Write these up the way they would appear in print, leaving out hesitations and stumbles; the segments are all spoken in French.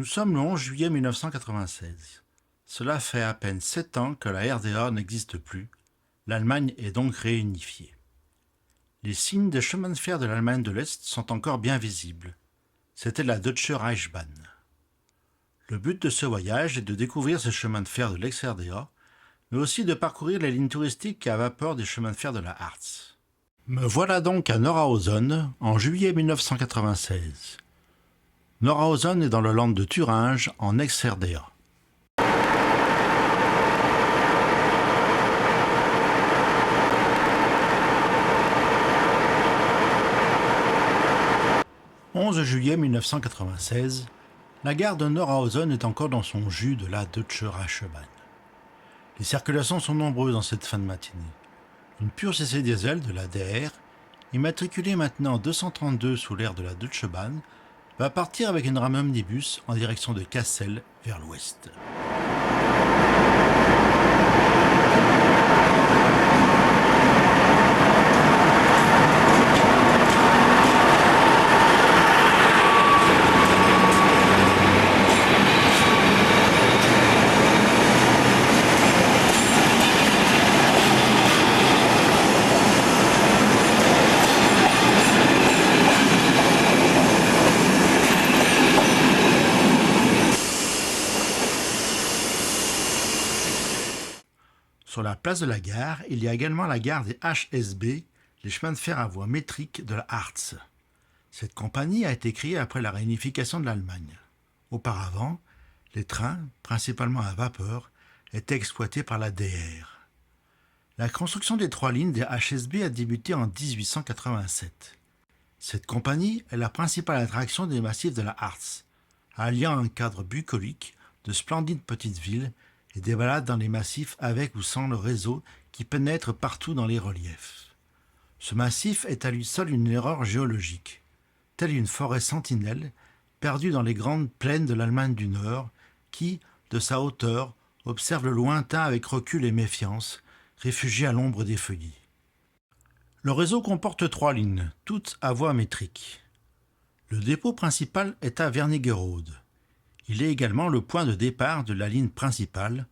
Nous sommes le 11 juillet 1996. Cela fait à peine 7 ans que la RDA n'existe plus. L'Allemagne est donc réunifiée. Les signes des chemins de fer de l'Allemagne de l'Est sont encore bien visibles. C'était la Deutsche Reichsbahn. Le but de ce voyage est de découvrir ces chemins de fer de l'ex-RDA, mais aussi de parcourir les lignes touristiques à vapeur des chemins de fer de la Harz. Me voilà donc à Nordhausen en juillet 1996. Nordhausen est dans le land de Thuringe, en ex-RDA. « 11 juillet 1996, la gare de Nordhausen est encore dans son jus de la Deutsche Reichsbahn. Les circulations sont nombreuses en cette fin de matinée. Une pure CC diesel de la DR, immatriculée maintenant 232 sous l'aire de la Deutsche Bahn, va partir avec une rame omnibus en direction de Kassel vers l'ouest. Sur la place de la gare, il y a également la gare des HSB, les chemins de fer à voie métrique de la Harz. Cette compagnie a été créée après la réunification de l'Allemagne. Auparavant, les trains, principalement à vapeur, étaient exploités par la DR. La construction des 3 lignes des HSB a débuté en 1887. Cette compagnie est la principale attraction des massifs de la Harz, alliant un cadre bucolique de splendides petites villes et des balades dans les massifs avec ou sans le réseau qui pénètre partout dans les reliefs. Ce massif est à lui seul une erreur géologique, telle une forêt sentinelle perdue dans les grandes plaines de l'Allemagne du Nord qui, de sa hauteur, observe le lointain avec recul et méfiance, réfugié à l'ombre des feuillus. Le réseau comporte 3 lignes, toutes à voie métrique. Le dépôt principal est à Wernigerode. Il est également le point de départ de la ligne principale,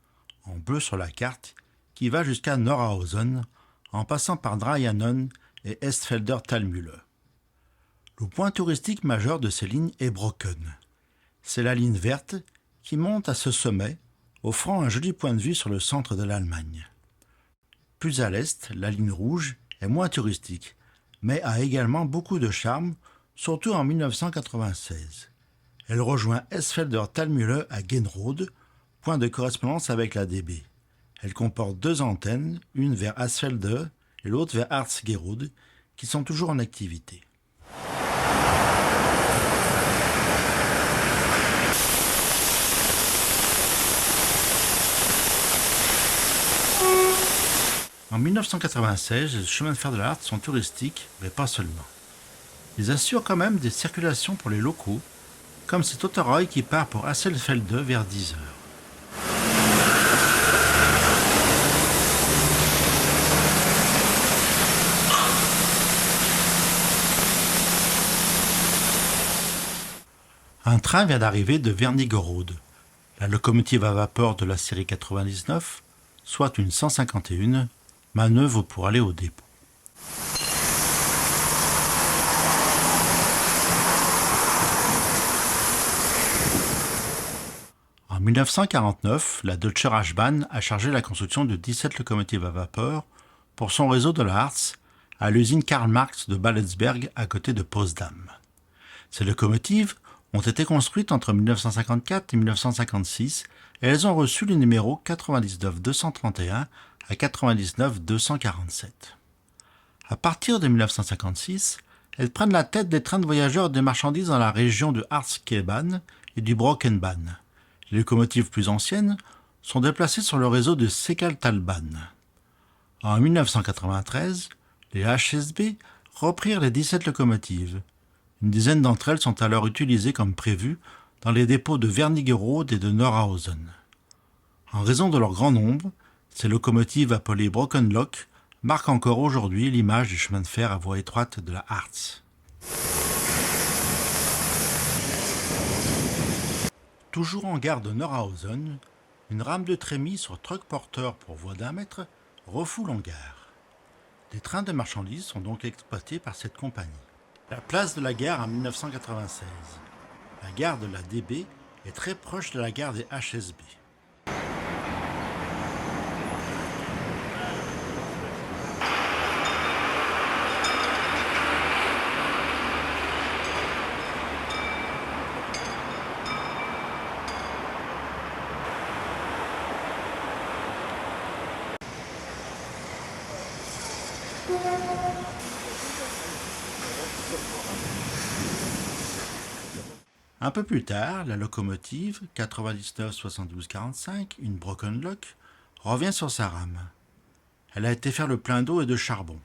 en bleu sur la carte, qui va jusqu'à Nordhausen, en passant par Draianen et Estfelder Talmühle. Le point touristique majeur de ces lignes est Brocken. C'est la ligne verte qui monte à ce sommet, offrant un joli point de vue sur le centre de l'Allemagne. Plus à l'est, la ligne rouge est moins touristique, mais a également beaucoup de charme, surtout en 1996. Elle rejoint Estfelder Talmühle à Genrode, point de correspondance avec la DB. Elle comporte 2 antennes, une vers Asfelde et l'autre vers Harzgerode, qui sont toujours en activité. En 1996, les chemins de fer de la Harz sont touristiques, mais pas seulement. Ils assurent quand même des circulations pour les locaux, comme cet autorail qui part pour Asselfelde vers 10 heures. Un train vient d'arriver de Wernigerode. La locomotive à vapeur de la série 99, soit une 151, manœuvre pour aller au dépôt. En 1949, la Deutsche Reichsbahn a chargé la construction de 17 locomotives à vapeur pour son réseau de la Harz à l'usine Karl Marx de Babelsberg à côté de Potsdam. Ces locomotives ont été construites entre 1954 et 1956 et elles ont reçu les numéros 99 231 à 99 247. À partir de 1956, elles prennent la tête des trains de voyageurs et de marchandises dans la région de Harzgebahn et du Brockenbahn. Les locomotives plus anciennes sont déplacées sur le réseau de Seckaltalbahn. En 1993, les HSB reprirent les 17 locomotives. Une dizaine d'entre elles sont alors utilisées comme prévu dans les dépôts de Wernigerode et de Nordhausen. En raison de leur grand nombre, ces locomotives appelées Brockenlok marquent encore aujourd'hui l'image du chemin de fer à voie étroite de la Harz. Toujours en gare de Nordhausen, une rame de trémie sur truck porteur pour voie d'1 mètre refoule en gare. Des trains de marchandises sont donc exploités par cette compagnie. La place de la gare en 1996. La gare de la DB est très proche de la gare des HSB. Un peu plus tard, la locomotive 99 72 45, une Broken Lock, revient sur sa rame. Elle a été faire le plein d'eau et de charbon.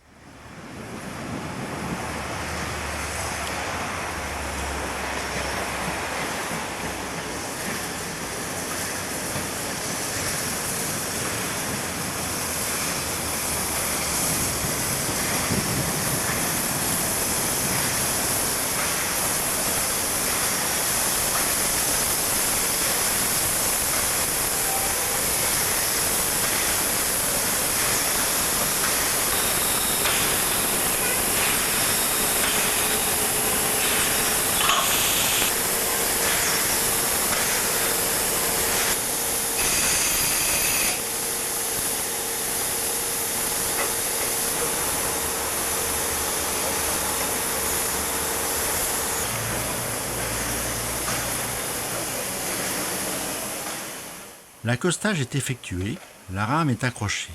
L'accostage est effectué, la rame est accrochée.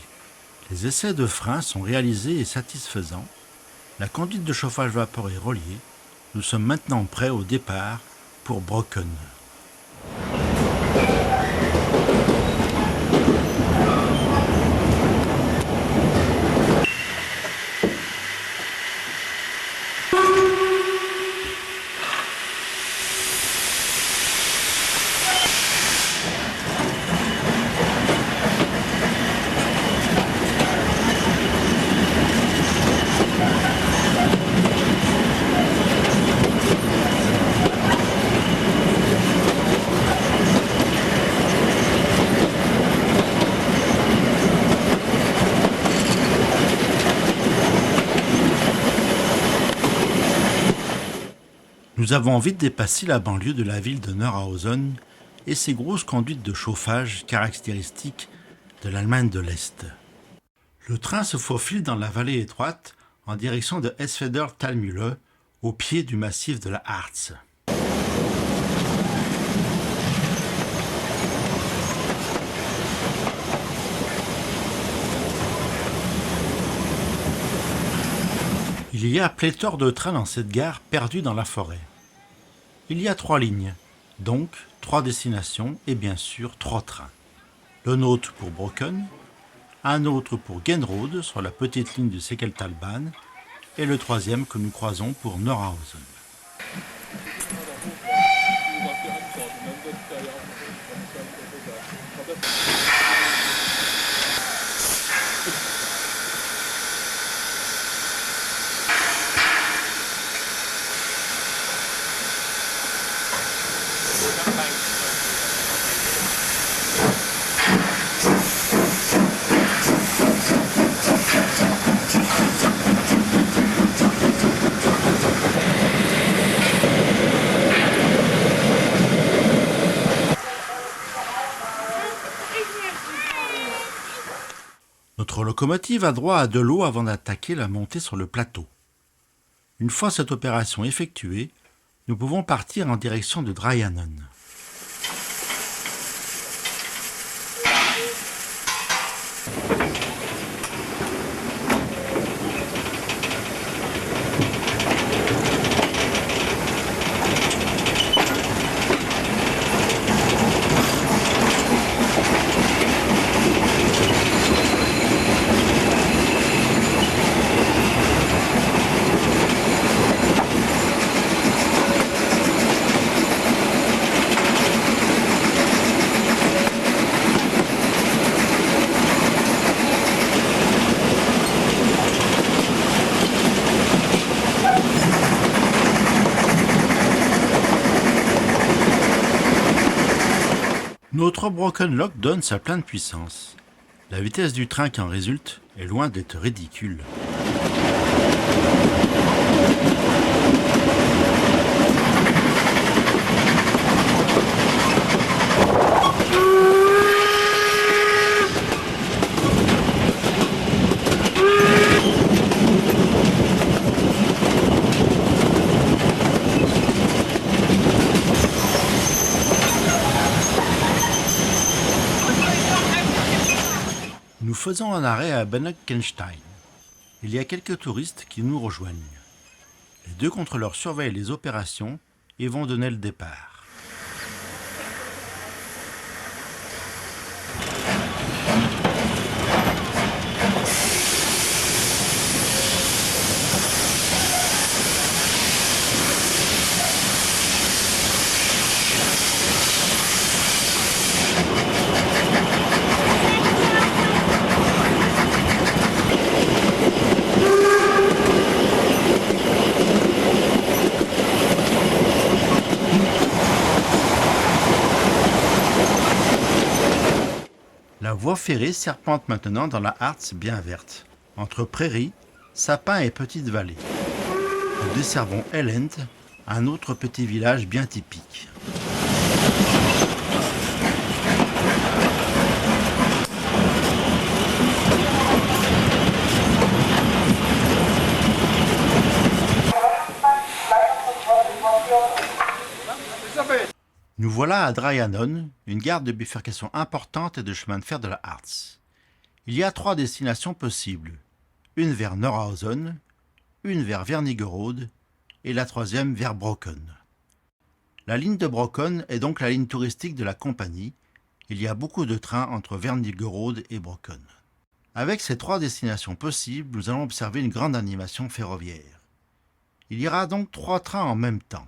Les essais de frein sont réalisés et satisfaisants. La conduite de chauffage vapeur est reliée. Nous sommes maintenant prêts au départ pour Brocken. Nous avons vite dépassé la banlieue de la ville de Nordhausen et ses grosses conduites de chauffage caractéristiques de l'Allemagne de l'Est. Le train se faufile dans la vallée étroite en direction de Hesfeder-Talmühle, au pied du massif de la Harz. Il y a pléthore de trains dans cette gare perdue dans la forêt. Il y a 3 lignes, donc 3 destinations et bien sûr 3 trains. Le nôtre pour Brocken, un autre pour Genrode sur la petite ligne de Seckeltalbahn et le 3e que nous croisons pour Nordhausen. Notre locomotive a droit à de l'eau avant d'attaquer la montée sur le plateau. Une fois cette opération effectuée, nous pouvons partir en direction de Dryanen. Notre Broken Lock donne sa pleine puissance. La vitesse du train qui en résulte est loin d'être ridicule. Nous faisons un arrêt à Beneckenstein. Il y a quelques touristes qui nous rejoignent. Les deux contrôleurs surveillent les opérations et vont donner le départ. La voie ferrée serpente maintenant dans la Harz bien verte, entre prairies, sapins et petites vallées. Nous desservons Elend, un autre petit village bien typique. Nous voilà à Dryanon, une gare de bifurcation importante et de chemin de fer de la Harz. Il y a 3 destinations possibles, une vers Nordhausen, une vers Wernigerode et la 3e vers Brocken. La ligne de Brocken est donc la ligne touristique de la compagnie. Il y a beaucoup de trains entre Wernigerode et Brocken. Avec ces 3 destinations possibles, nous allons observer une grande animation ferroviaire. Il y aura donc 3 trains en même temps.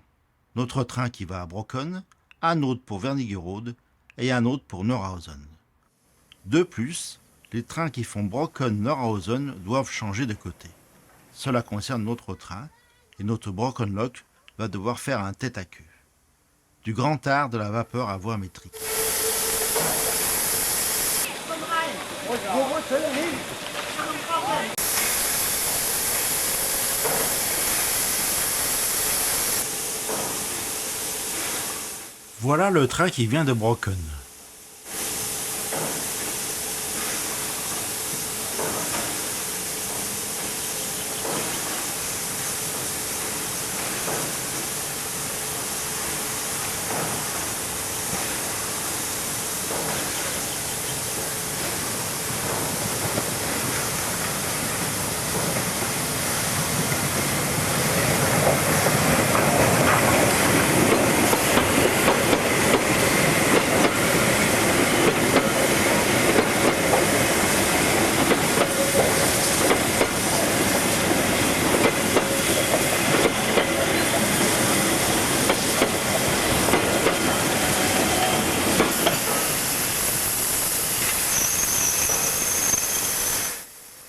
Notre train qui va à Brocken, un autre pour Wernigerode et un autre pour Nordhausen. De plus, les trains qui font Brocken-Nordhausen doivent changer de côté. Cela concerne notre train et notre Broken Lock va devoir faire un tête-à-queue. Du grand art de la vapeur à voie métrique. Voilà le train qui vient de Brocken.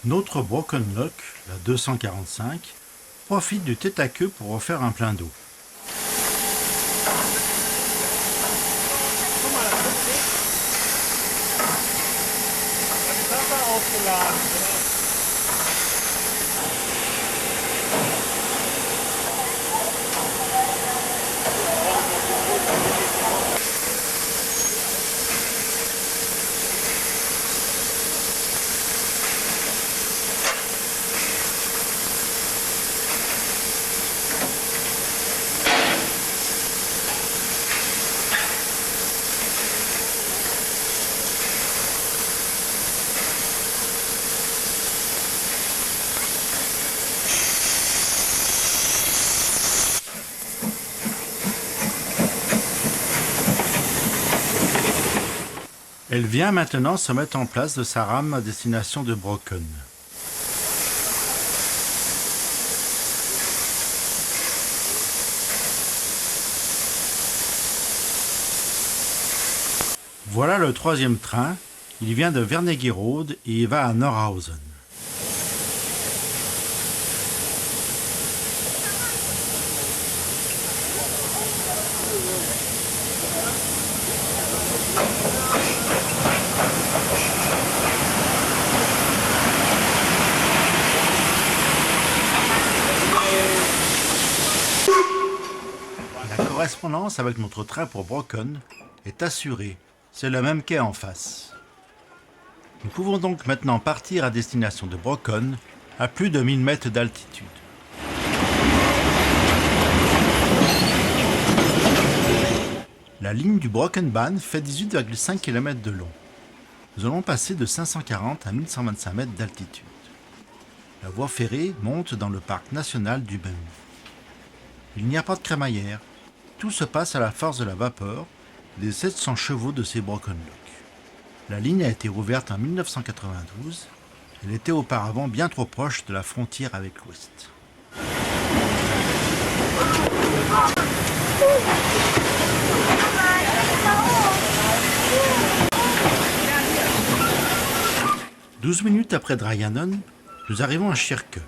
Notre Broken Lock, la 245, profite du tête-à-queue pour refaire un plein d'eau. Elle vient maintenant se mettre en place de sa rame à destination de Brocken. Voilà le 3e train. Il vient de Wernigerode et il va à Nordhausen. correspondance avec notre train pour Brocken est assurée. C'est le même quai en face. Nous pouvons donc maintenant partir à destination de Brocken à plus de 1000 mètres d'altitude. La ligne du Brockenbahn fait 18,5 km de long. Nous allons passer de 540 à 1125 mètres d'altitude. La voie ferrée monte dans le parc national du même nom. Il n'y a pas de crémaillère. Tout se passe à la force de la vapeur et des 700 chevaux de ces Brockenloks. La ligne a été rouverte en 1992. Elle était auparavant bien trop proche de la frontière avec l'Ouest. « 12 minutes après Draianon, nous arrivons à Kirke.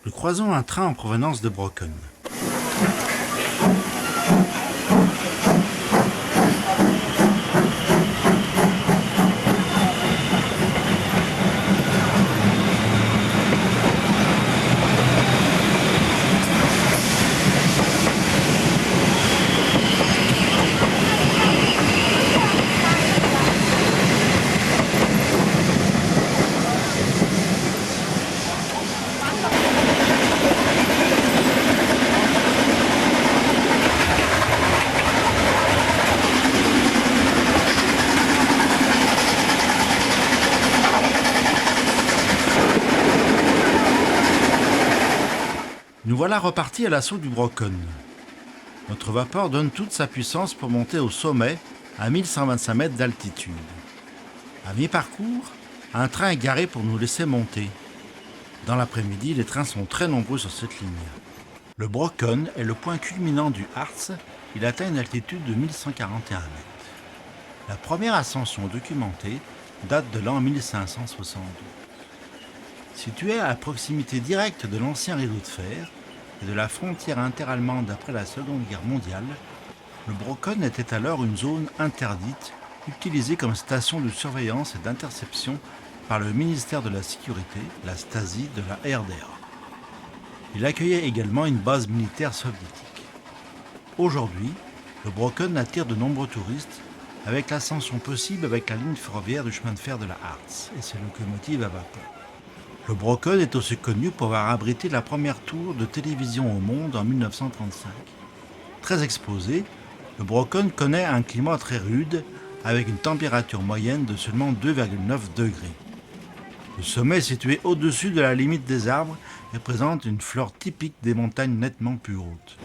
Nous croisons un train en provenance de Brocken. Nous voilà repartis à l'assaut du Brocken. Notre vapeur donne toute sa puissance pour monter au sommet à 1125 mètres d'altitude. À mi-parcours, un train est garé pour nous laisser monter. Dans l'après-midi, les trains sont très nombreux sur cette ligne. Le Brocken est le point culminant du Harz. Il atteint une altitude de 1141 mètres. La première ascension documentée date de l'an 1572. Situé à proximité directe de l'ancien rideau de fer et de la frontière interallemande après la Seconde Guerre mondiale, le Brocken était alors une zone interdite, utilisée comme station de surveillance et d'interception par le ministère de la Sécurité, la Stasi de la RDA. Il accueillait également une base militaire soviétique. Aujourd'hui, le Brocken attire de nombreux touristes, avec l'ascension possible avec la ligne ferroviaire du chemin de fer de la Harz et ses locomotives à vapeur. Le Brocken est aussi connu pour avoir abrité la première tour de télévision au monde en 1935. Très exposé, le Brocken connaît un climat très rude avec une température moyenne de seulement 2,9 degrés. Le sommet est situé au-dessus de la limite des arbres et présente une flore typique des montagnes nettement plus hautes.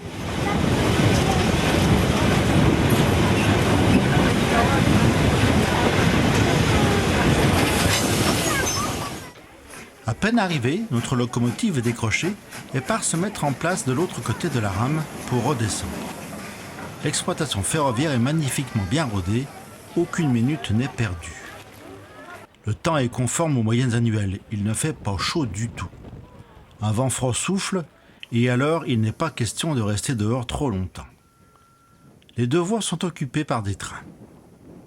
À peine arrivée, notre locomotive est décrochée et part se mettre en place de l'autre côté de la rame pour redescendre. L'exploitation ferroviaire est magnifiquement bien rodée, aucune minute n'est perdue. Le temps est conforme aux moyennes annuelles, il ne fait pas chaud du tout. Un vent froid souffle et alors il n'est pas question de rester dehors trop longtemps. Les deux voies sont occupées par des trains.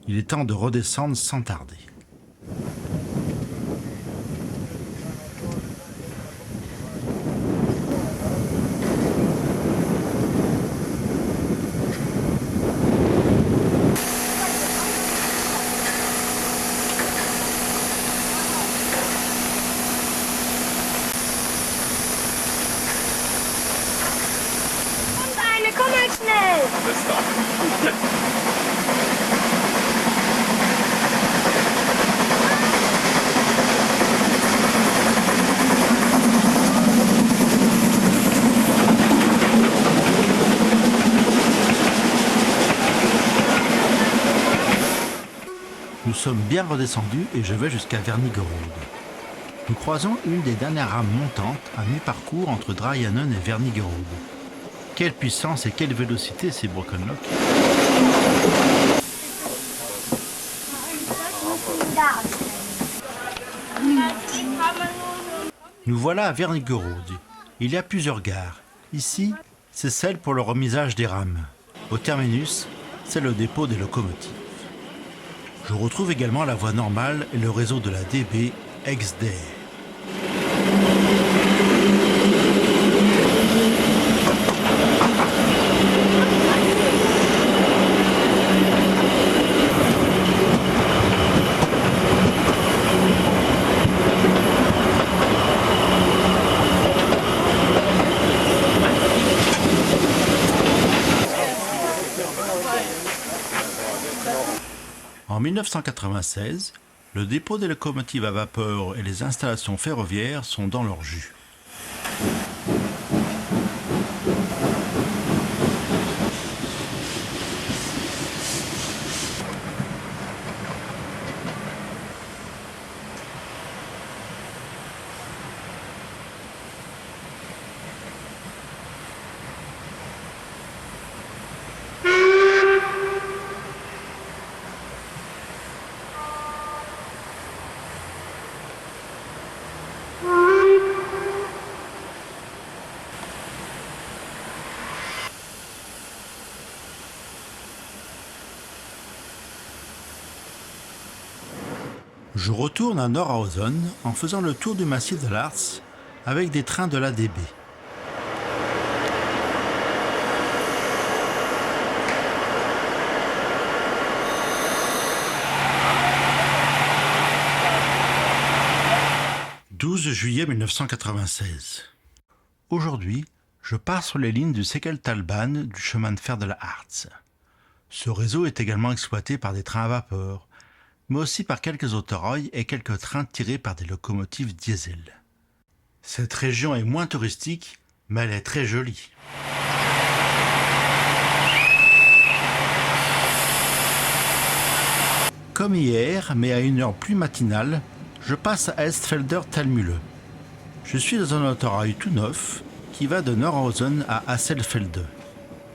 Il est temps de redescendre sans tarder. Komm mal schnell! Nous sommes bien redescendus et je vais jusqu'à Wernigerode. Nous croisons une des dernières rames montantes à mi-parcours entre Draianon et Wernigerode. Quelle puissance et quelle vélocité ces Brockenloks! Nous voilà à Wernigerode. Il y a plusieurs gares. Ici, c'est celle pour le remisage des rames. Au terminus, c'est le dépôt des locomotives. Je retrouve également la voie normale et le réseau de la DB ex-DR. 1996, le dépôt des locomotives à vapeur et les installations ferroviaires sont dans leur jus. Je retourne à Nordhausen en faisant le tour du massif de l'Harz avec des trains de l'ADB. « 12 juillet 1996. Aujourd'hui, je pars sur les lignes du Seckeltalbahn du chemin de fer de la Harz. Ce réseau est également exploité par des trains à vapeur, mais aussi par quelques autorails et quelques trains tirés par des locomotives diesel. Cette région est moins touristique, mais elle est très jolie. Comme hier, mais à une heure plus matinale, je passe à Estfelder Talmühle. Je suis dans un autorail tout neuf qui va de Nordhausen à Asselfelde.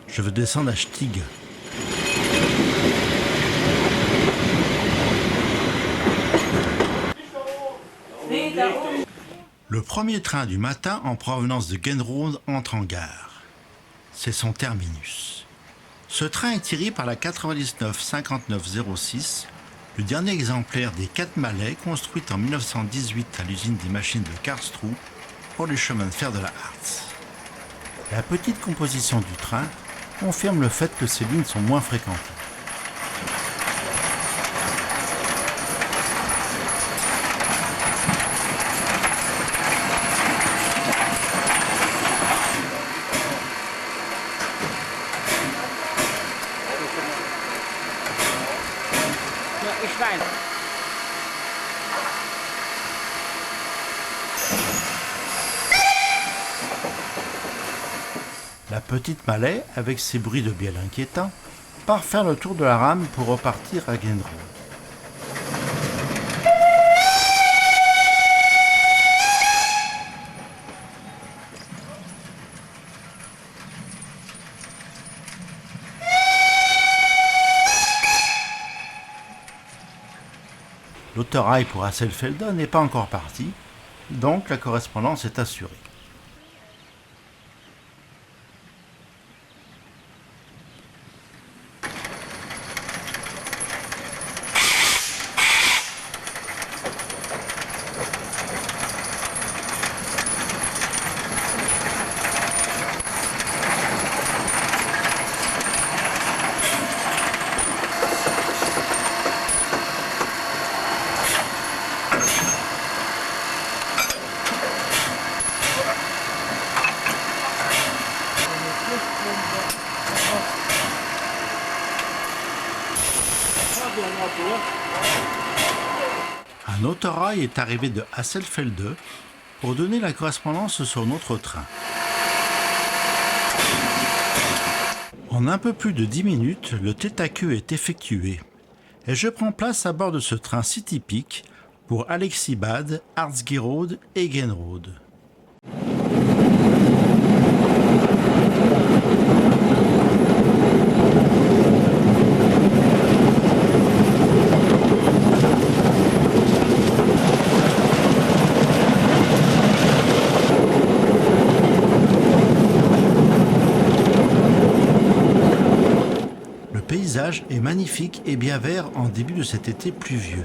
Je veux descendre à Stieg. Le premier train du matin en provenance de Genrode entre en gare. C'est son terminus. Ce train est tiré par la 99-5906, le dernier exemplaire des 4 malais construites en 1918 à l'usine des machines de Karlsruhe pour les chemins de fer de la Harz. La petite composition du train confirme le fait que ces lignes sont moins fréquentées. La petite Malais, avec ses bruits de bielle inquiétants, part faire le tour de la rame pour repartir à Genrode. L'autorail pour Asselfelde n'est pas encore parti, donc la correspondance est assurée. Un autorail est arrivé de Asselfelde pour donner la correspondance sur notre train. En un peu plus de 10 minutes, le tête à queue est effectué et je prends place à bord de ce train si typique pour Alexibad, Harzgerode et Genrode. Le paysage est magnifique et bien vert en début de cet été pluvieux.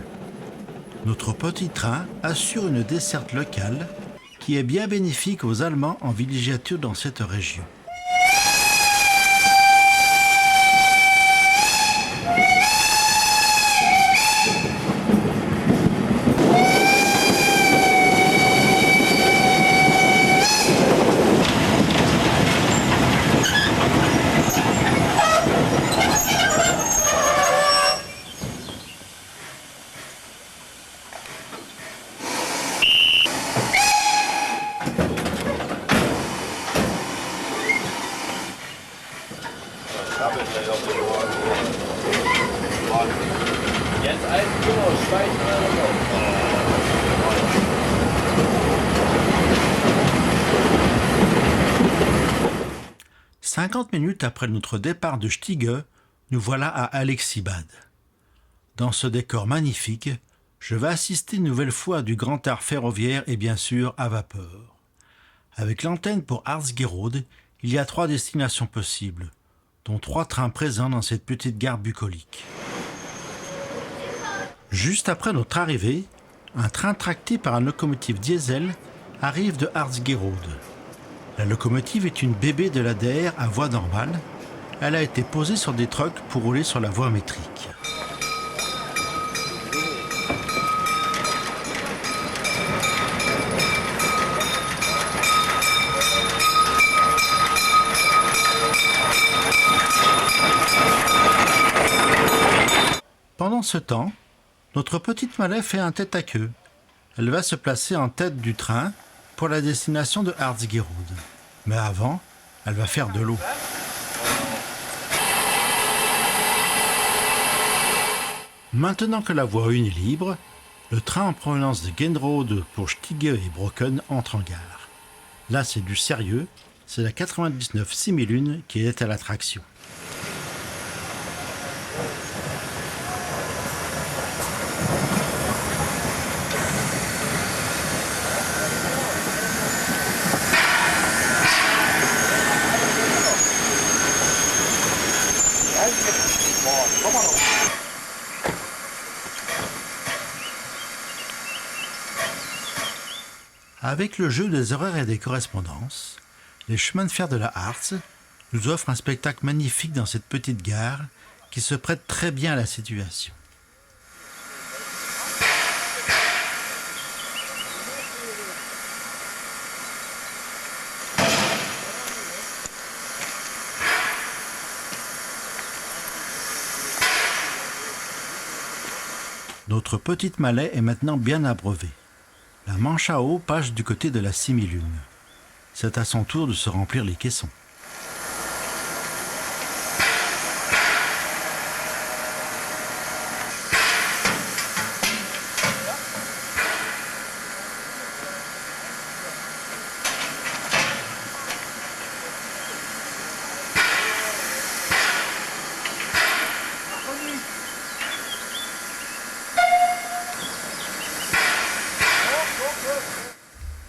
Notre petit train assure une desserte locale qui est bien bénéfique aux Allemands en villégiature dans cette région. Jetzt 1 Kilo, Schweich. 50 minutes après notre départ de Stigue, nous voilà à Alexibad. Dans ce décor magnifique, je vais assister une nouvelle fois à du grand art ferroviaire et bien sûr à vapeur. Avec l'antenne pour Arzgerode, il y a 3 destinations possibles, dont 3 trains présents dans cette petite gare bucolique. Juste après notre arrivée, un train tracté par une locomotive diesel arrive de Arzgerode. La locomotive est une bébé de l'ADR à voie normale. Elle a été posée sur des trucks pour rouler sur la voie métrique. Pendant ce temps, notre petite Malais fait un tête-à-queue. Elle va se placer en tête du train pour la destination de Arzgerode. Mais avant, elle va faire de l'eau. Maintenant que la voie 1 est libre, le train en provenance de Genrode pour Stigue et Brocken entre en gare. Là, c'est du sérieux, c'est la 99 6001 qui est à l'attraction. Avec le jeu des horaires et des correspondances, les chemins de fer de la Harz nous offrent un spectacle magnifique dans cette petite gare qui se prête très bien à la situation. Notre petite Malais est maintenant bien abreuvée. La manche à eau passe du côté de la 6001. C'est à son tour de se remplir les caissons.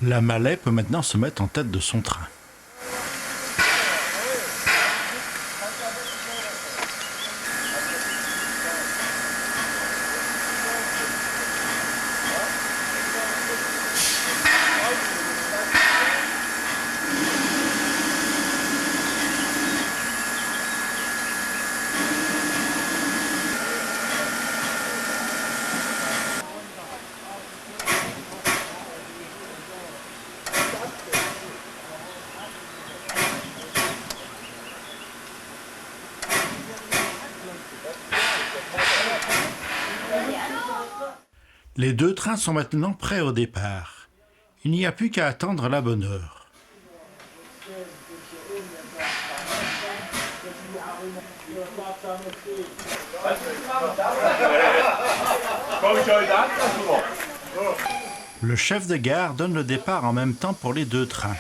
La Malais peut maintenant se mettre en tête de son train. Les 2 trains sont maintenant prêts au départ. Il n'y a plus qu'à attendre la bonne heure. Le chef de gare donne le départ en même temps pour les 2 trains.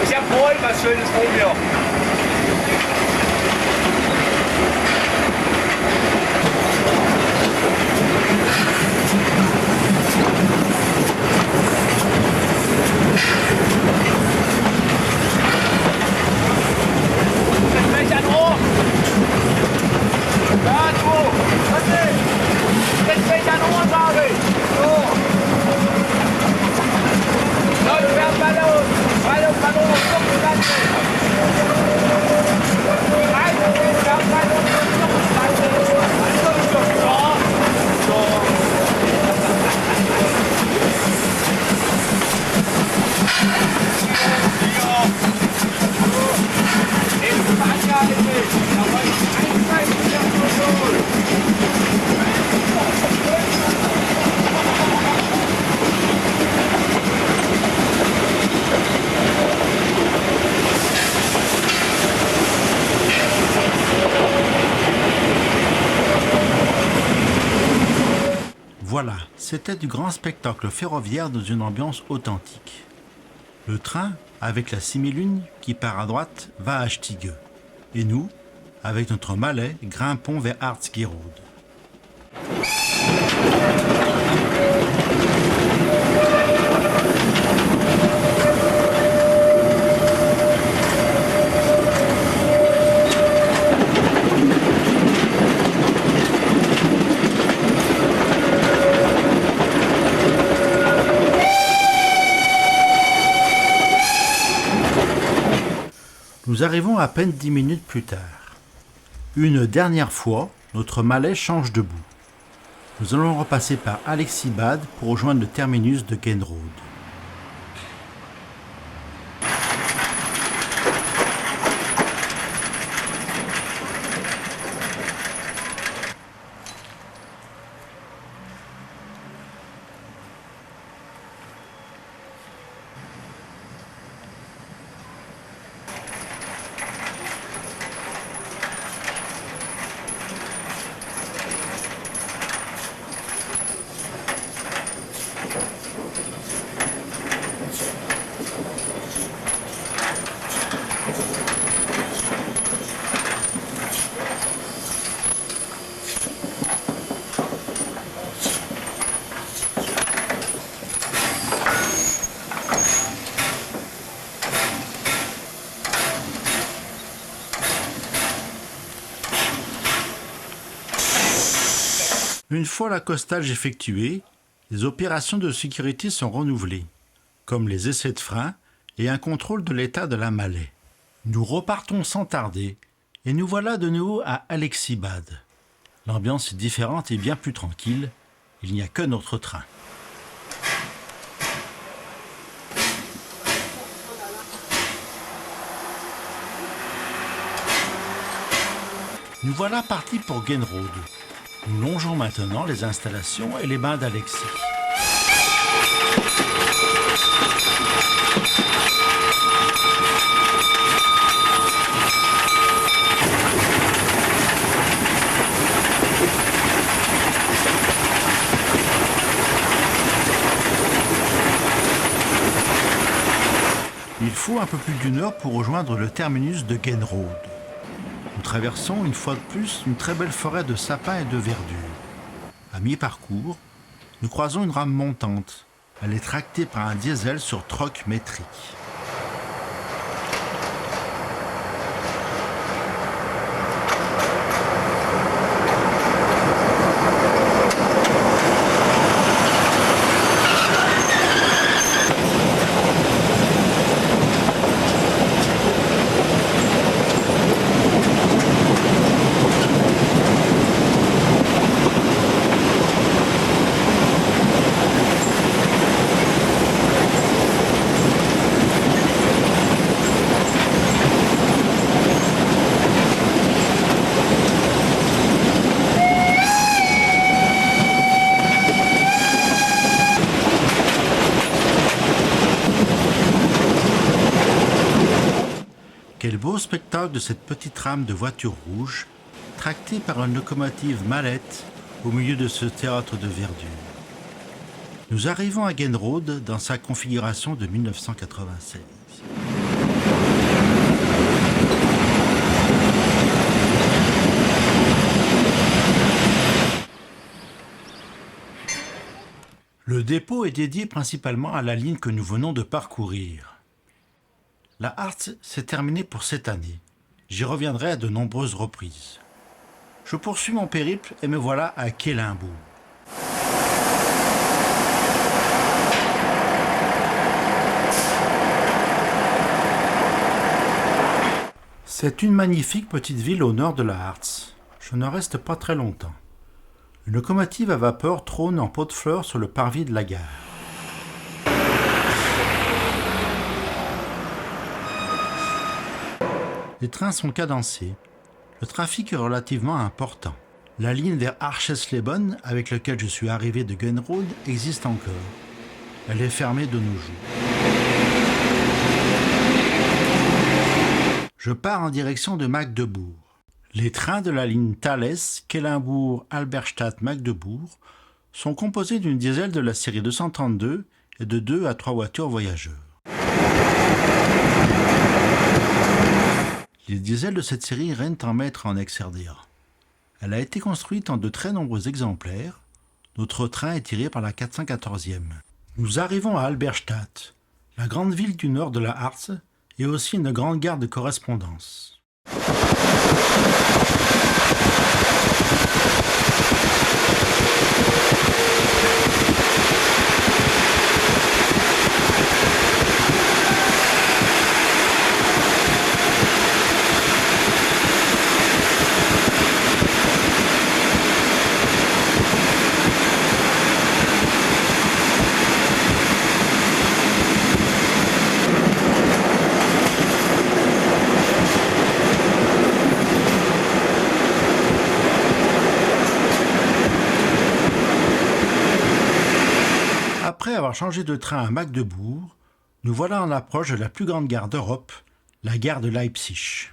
Ich hab morgen was Schönes vor mir. Jetzt welch an Ohr. Da, du. Was ist? Jetzt welch an Ohr, sage ich. So. Leute, wir haben Ballon, Ballon, Ballon, Ballon, Ballon. Voilà, c'était du grand spectacle ferroviaire dans une ambiance authentique. Le train, avec la similune qui part à droite, va à Stigue. Et nous, avec notre Malais, grimpons vers Arzgerode. Nous arrivons à peine 10 minutes plus tard. Une dernière fois, notre Malais change de bout. Nous allons repasser par Alexibad pour rejoindre le terminus de Genrode. Une fois l'accostage effectué, les opérations de sécurité sont renouvelées, comme les essais de frein et un contrôle de l'état de la Malais. Nous repartons sans tarder et nous voilà de nouveau à Alexibad. L'ambiance est différente et bien plus tranquille, il n'y a que notre train. Nous voilà partis pour Genrode. Nous longeons maintenant les installations et les bains d'Alexis. Il faut un peu plus d'une heure pour rejoindre le terminus de Genrode. Nous traversons une fois de plus une très belle forêt de sapins et de verdure. À mi-parcours, nous croisons une rame montante. Elle est tractée par un diesel sur troc métrique. Quel beau spectacle de cette petite rame de voiture rouge, tractée par une locomotive mallette au milieu de ce théâtre de verdure. Nous arrivons à Genrode dans sa configuration de 1996. Le dépôt est dédié principalement à la ligne que nous venons de parcourir. La Harz s'est terminée pour cette année. J'y reviendrai à de nombreuses reprises. Je poursuis mon périple et me voilà à Quélimbourg. C'est une magnifique petite ville au nord de la Harz. Je ne reste pas très longtemps. Une locomotive à vapeur trône en pot de fleurs sur le parvis de la gare. Les trains sont cadencés. Le trafic est relativement important. La ligne vers Archesleben, avec laquelle je suis arrivé de Genrode, existe encore. Elle est fermée de nos jours. Je pars en direction de Magdebourg. Les trains de la ligne Thales, Quélimbourg, Halberstadt, Magdebourg sont composés d'une diesel de la série 232 et de 2 à 3 voitures voyageurs. Les diesels de cette série règnent en maître en ex-RDA. Elle a été construite en de très nombreux exemplaires. Notre train est tiré par la 414e. Nous arrivons à Halberstadt, la grande ville du nord de la Harz, et aussi une grande gare de correspondance. Après avoir changé de train à Magdebourg, nous voilà en approche de la plus grande gare d'Europe, la gare de Leipzig.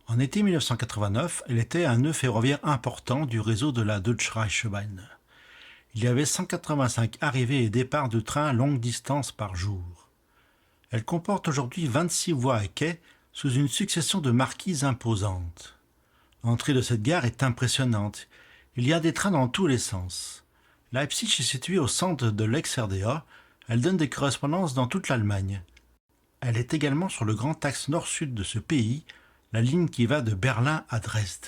En été 1989, elle était un nœud ferroviaire important du réseau de la Deutsche Reichsbahn. Il y avait 185 arrivées et départs de trains longue distance par jour. Elle comporte aujourd'hui 26 voies et quais sous une succession de marquises imposantes. L'entrée de cette gare est impressionnante. Il y a des trains dans tous les sens. Leipzig est située au centre de l'ex-RDA. Elle donne des correspondances dans toute l'Allemagne. Elle est également sur le grand axe nord-sud de ce pays, la ligne qui va de Berlin à Dresde.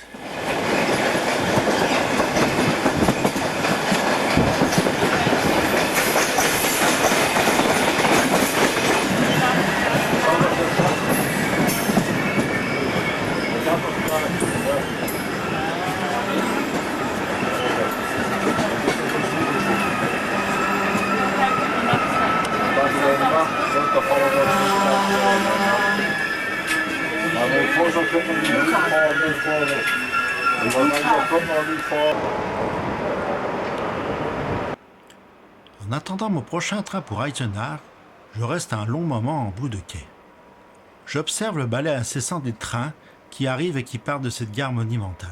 En attendant mon prochain train pour Eisenach, je reste un long moment en bout de quai. J'observe le balai incessant des trains qui arrivent et qui partent de cette gare monumentale.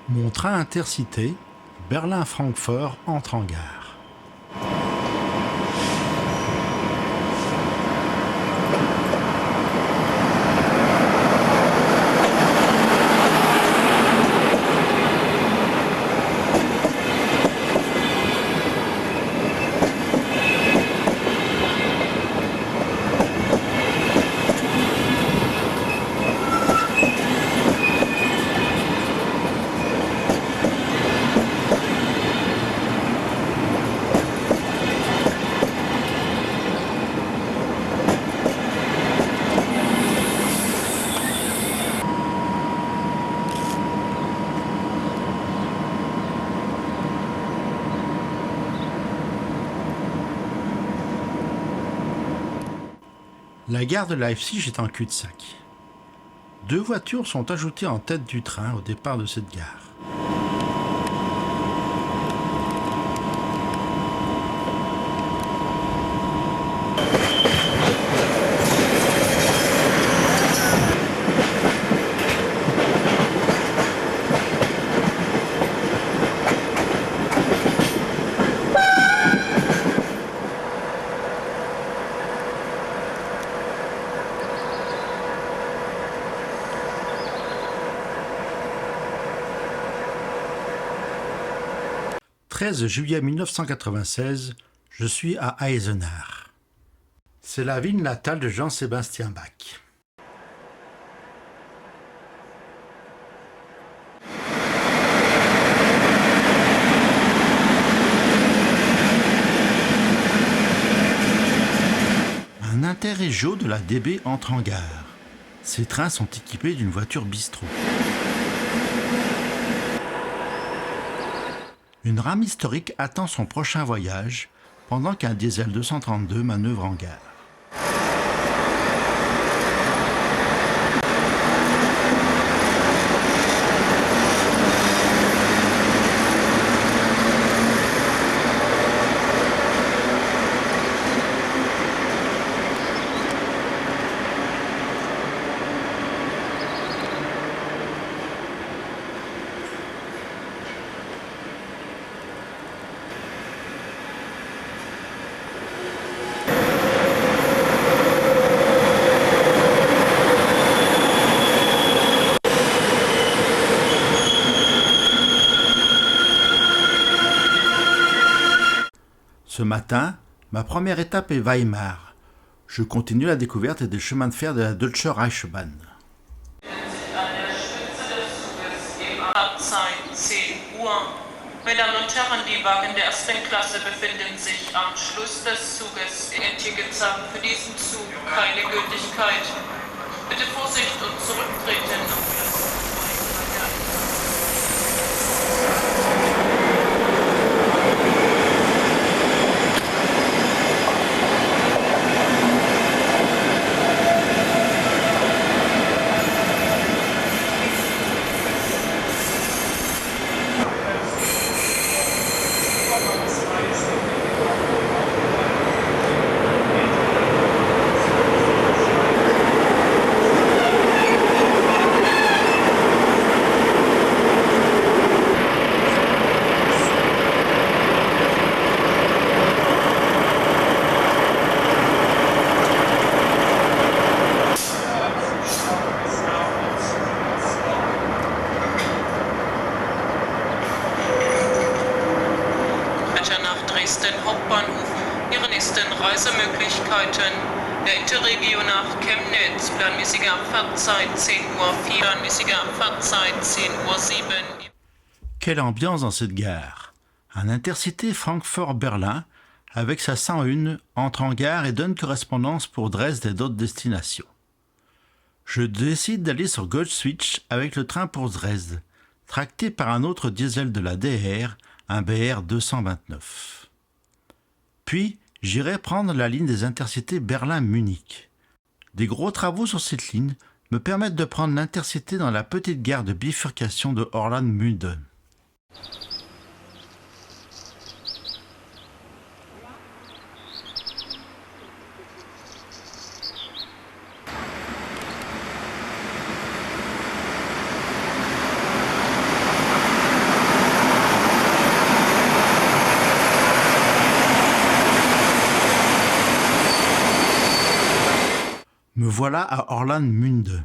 Mon train intercité, Berlin-Francfort, entre en gare. La gare de Leipzig est en cul-de-sac. 2 voitures sont ajoutées en tête du train au départ de cette gare. 13 juillet 1996, je suis à Eisenach. C'est la ville natale de Jean-Sébastien Bach. Un interrégio de la DB entre en gare. Ces trains sont équipés d'une voiture bistrot. Une rame historique attend son prochain voyage pendant qu'un diesel 232 manœuvre en gare. Ce matin, ma première étape est Weimar. Je continue la découverte des chemins de fer de la Deutsche Reichsbahn. Meine Damen und Herren, die Wagen der ersten Klasse befinden sich am Schluss des Zuges. Die Tickets haben für diesen Zug keine Gültigkeit. Bitte Vorsicht und zurücktreten. Dresden Hauptbahnhof. Ihre nächsten Reisemöglichkeiten. Der Interregio nach Chemnitz. Planmäßige Abfahrtzeit 10:04 Uhr. Planmäßige Abfahrtzeit 10:07 Uhr. Quelle ambiance dans cette gare! Un intercité Francfort-Berlin, avec sa 101, entre en gare et donne correspondance pour Dresde et d'autres destinations. Je décide d'aller sur Goldswitch avec le train pour Dresde, tracté par un autre diesel de la DR, un BR 229. Puis, j'irai prendre la ligne des intercités Berlin-Munich. Des gros travaux sur cette ligne me permettent de prendre l'intercité dans la petite gare de bifurcation de Orland-Münden. Me voilà à Orland-Münden.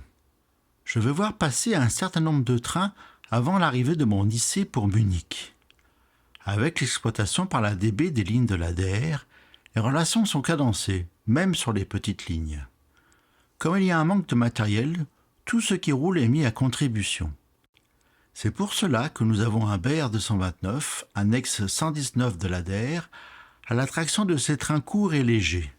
Je vais voir passer un certain nombre de trains avant l'arrivée de mon lycée pour Munich. Avec l'exploitation par la DB des lignes de la DR, les relations sont cadencées, même sur les petites lignes. Comme il y a un manque de matériel, tout ce qui roule est mis à contribution. C'est pour cela que nous avons un BR 229, annexe 119 de la DR, à l'attraction de ces trains courts et légers.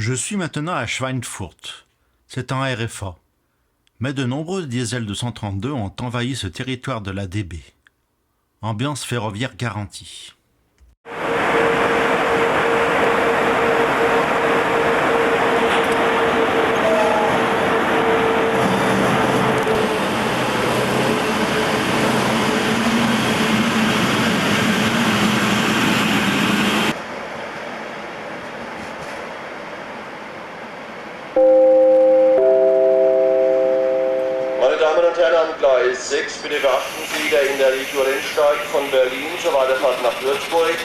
Je suis maintenant à Schweinfurt. C'est en RFA. Mais de nombreux diesels 232 ont envahi ce territoire de la DB. Ambiance ferroviaire garantie. Meine Damen und Herren, am Gleis 6, bitte beachten Sie, der in der Regio Rennsteig von Berlin zur Weiterfahrt nach Würzburg.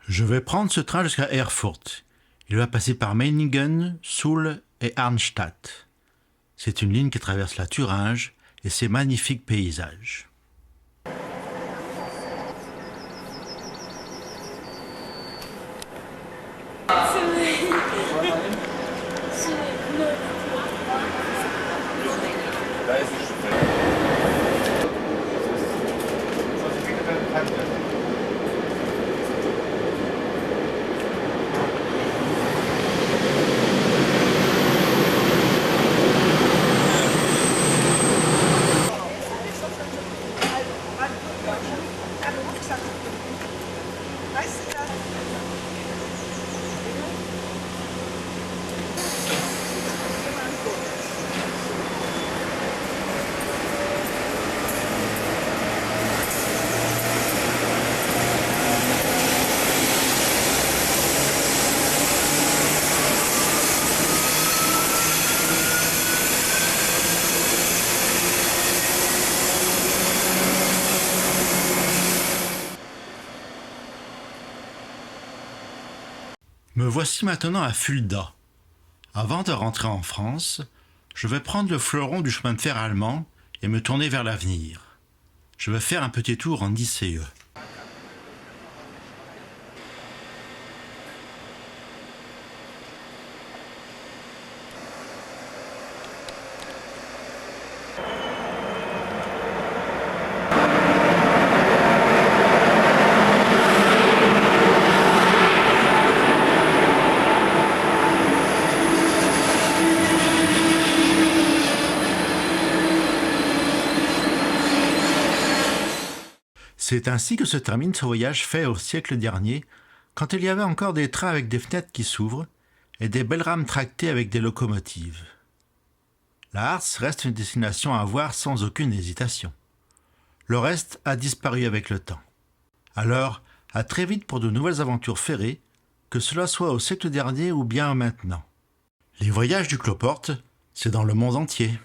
Je vais prendre ce train jusqu'à Erfurt. Il va passer par Meiningen, Suhl et Arnstadt. C'est une ligne qui traverse la Thuringe et ses magnifiques paysages. Me voici maintenant à Fulda. Avant de rentrer en France, je vais prendre le fleuron du chemin de fer allemand et me tourner vers l'avenir. Je vais faire un petit tour en ICE. C'est ainsi que se termine ce voyage fait au siècle dernier, quand il y avait encore des trains avec des fenêtres qui s'ouvrent et des belles rames tractées avec des locomotives. La Harz reste une destination à voir sans aucune hésitation. Le reste a disparu avec le temps. Alors, à très vite pour de nouvelles aventures ferrées, que cela soit au siècle dernier ou bien maintenant. Les voyages du Cloporte, c'est dans le monde entier.